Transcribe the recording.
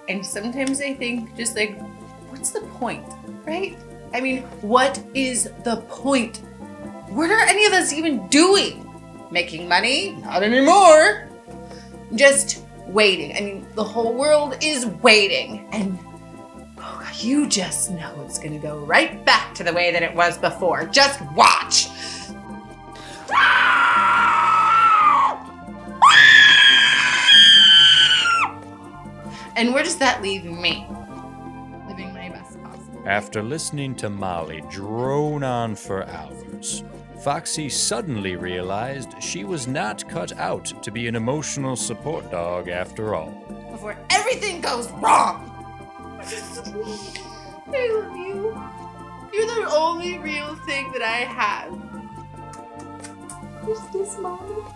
And sometimes I think just like, what's the point, right? I mean, what is the point? What are any of us even doing? Making money? Not anymore. Just waiting. I mean, the whole world is waiting. And you just know it's going to go right back to the way that it was before. Just watch. And where does that leave me? Living my best possible. After listening to Molly drone on for hours, Foxy suddenly realized she was not cut out to be an emotional support dog after all. Before everything goes wrong. I love you. You're the only real thing that I have. You're so small.